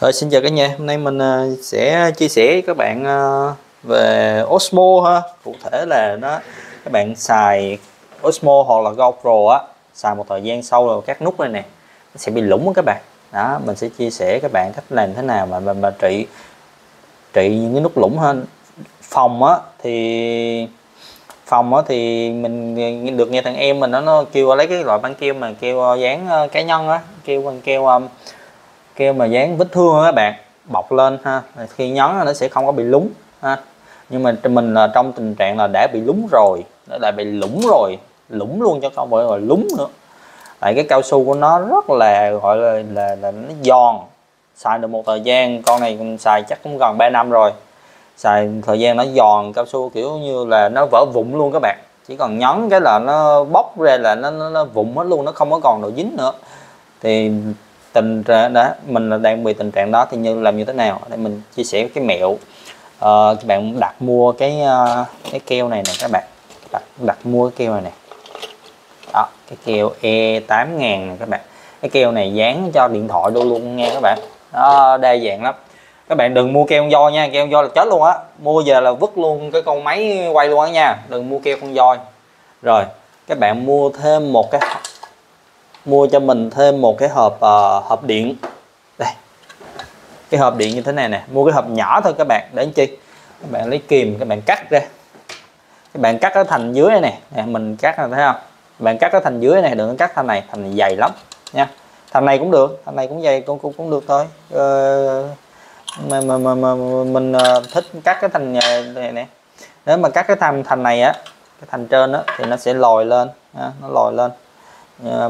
Xin chào cả nhà, hôm nay mình sẽ chia sẻ với các bạn về Osmo ha. Cụ thể là các bạn xài Osmo hoặc là GoPro á, xài một thời gian sau rồi các nút này nè nó sẽ bị lủng các bạn. Đó, mình sẽ chia sẻ các bạn cách làm thế nào mà trị những cái nút lủng hơn. Phòng á thì mình được nghe thằng em mình nó kêu lấy cái loại băng keo mà keo dán cá nhân á, keo bằng keo mà dán vết thương các bạn, bọc lên ha, khi nhấn nó sẽ không có bị lúng ha. Nhưng mà mình là trong tình trạng là đã bị lúng rồi, nó đã bị lủng rồi, lủng luôn chứ không phải là lúng nữa. Tại cái cao su của nó rất là gọi là nó giòn, xài được một thời gian, con này xài chắc cũng gần 3 năm rồi, xài thời gian nó giòn, cao su kiểu như là nó vỡ vụn luôn các bạn, chỉ còn nhấn cái là nó bóc ra là nó vụn hết luôn, nó không có còn độ dính nữa. Thì tình trạng đó mình là đang bị tình trạng đó thì làm như thế nào để mình chia sẻ cái mẹo. Các bạn đặt mua cái keo này nè các bạn, đặt mua cái keo này nè, đó, cái keo E8000 này các bạn. Cái keo này dán cho điện thoại luôn nha các bạn, đó, đa dạng lắm. Các bạn đừng mua keo con voi nha, keo con voi là chết luôn á, mua về là vứt luôn cái con máy quay luôn á nha, đừng mua keo con voi. Rồi các bạn mua cho mình thêm một cái hộp điện. Đây, cái hộp điện như thế này nè, mua cái hộp nhỏ thôi các bạn, để làm chi? Các bạn lấy kìm, các bạn cắt ra, các bạn cắt nó thành dưới này nè, mình cắt là thấy không? Bạn cắt nó thành dưới này, đừng có cắt thành này dày lắm nha. Thành này cũng được, thành này cũng dày cũng được thôi. Mà mình thích cắt cái thành này nè. Nếu mà cắt cái thành này á, cái thành trên á thì nó sẽ lồi lên, nó lồi lên.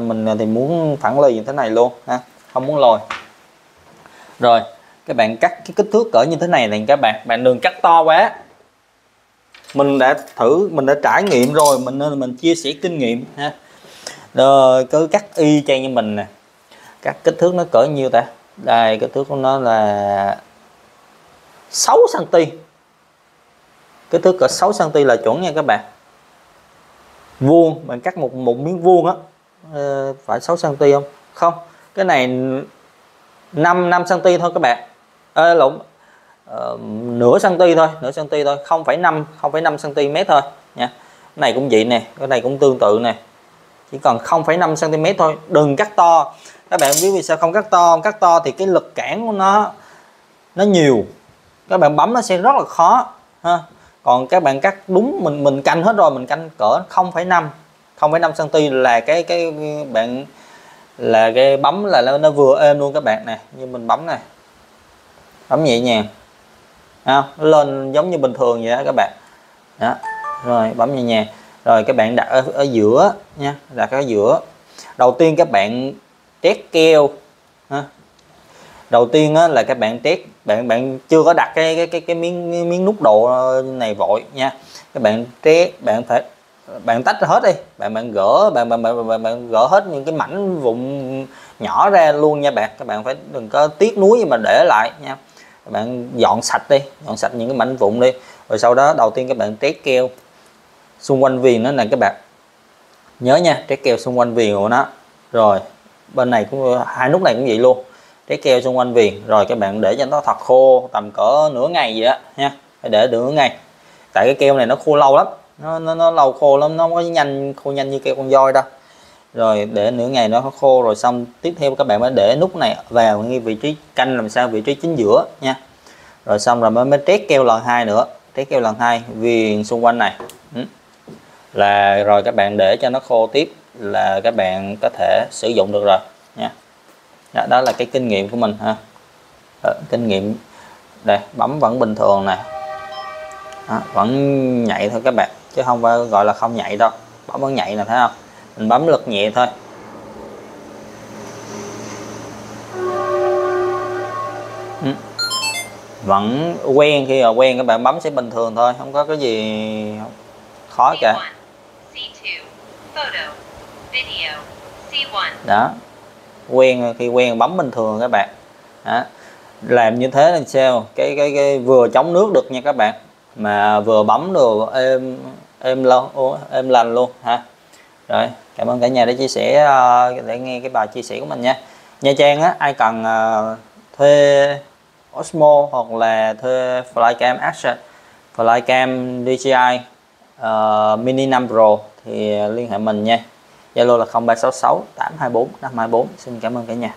Mình thì muốn thẳng lì như thế này luôn ha, không muốn lồi. Rồi các bạn cắt cái kích thước cỡ như thế này này các bạn đừng cắt to quá. Mình đã trải nghiệm rồi, mình chia sẻ kinh nghiệm ha. Rồi cứ cắt y chang như mình nè. Cắt kích thước nó cỡ nhiêu ta? Đây, kích thước của nó là 6 cm. Kích thước cỡ 6 cm là chuẩn nha các bạn. Vuông, bạn cắt một miếng vuông á, phải 6 cm không? Không, cái này 5 cm thôi các bạn. Nửa cm thôi, 0,5 cm thôi nha. Cái này cũng vậy nè, cái này cũng tương tự nè, chỉ còn 0,5 cm thôi, đừng cắt to. Các bạn biết vì sao không cắt to? Cắt to thì cái lực cản của nó nhiều, các bạn bấm nó sẽ rất là khó ha. Còn các bạn cắt đúng, mình canh hết rồi, mình canh cỡ 0,5 cm là cái bạn là cái bấm là nó vừa êm luôn các bạn nè. Như mình bấm này, bấm nhẹ nhàng, nó lên giống như bình thường vậy đó các bạn. Đó, rồi bấm nhẹ nhàng, rồi các bạn đặt ở giữa nha, đặt ở giữa. Đầu tiên các bạn test keo ha. Đầu tiên á, là các bạn test, bạn chưa có đặt cái miếng nút độ này vội nha. Các bạn test, bạn tách ra hết đi, bạn gỡ hết những cái mảnh vụn nhỏ ra luôn nha bạn. Các bạn phải đừng có tiếc nuối gì mà để lại nha. Các bạn dọn sạch đi, dọn sạch những cái mảnh vụn đi. Rồi sau đó đầu tiên các bạn test keo xung quanh viền nó này các bạn, nhớ nha, test keo xung quanh viền của nó. Rồi bên này cũng, hai nút này cũng vậy luôn, test keo xung quanh viền. Rồi các bạn để cho nó thật khô, tầm cỡ nửa ngày vậy á nha, phải để được nửa ngày, tại cái keo này nó khô lâu lắm, nó lâu khô lắm, nó không có khô nhanh như keo con voi đâu. Rồi để nửa ngày nó khô rồi xong, tiếp theo các bạn mới để nút này vào ngay vị trí canh, làm sao vị trí chính giữa nha. Rồi xong rồi mới test keo lần 2 nữa, test keo lần 2 viền xung quanh này là rồi các bạn để cho nó khô tiếp là các bạn có thể sử dụng được rồi nha. Đó là cái kinh nghiệm của mình ha. Kinh nghiệm đây, bấm vẫn bình thường nè. Đó, vẫn nhạy thôi các bạn, chứ không phải gọi là không nhạy đâu, bấm vẫn nhạy nè, thấy không? Mình bấm lực nhẹ thôi. Vẫn quen, khi mà quen các bạn bấm sẽ bình thường thôi, không có cái gì khó cả. Đó, quen, khi quen bấm bình thường các bạn. Đó, làm như thế là sao cái vừa chống nước được nha các bạn, mà vừa bấm được êm lành luôn ha. Rồi cảm ơn cả nhà đã chia sẻ, để nghe cái bài chia sẻ của mình nha. Nha Trang á, ai cần thuê Osmo hoặc là thuê Flycam Action, Flycam DJI Mini 5 Pro thì liên hệ mình nha. Zalo là 0366 824 524. Xin cảm ơn cả nhà.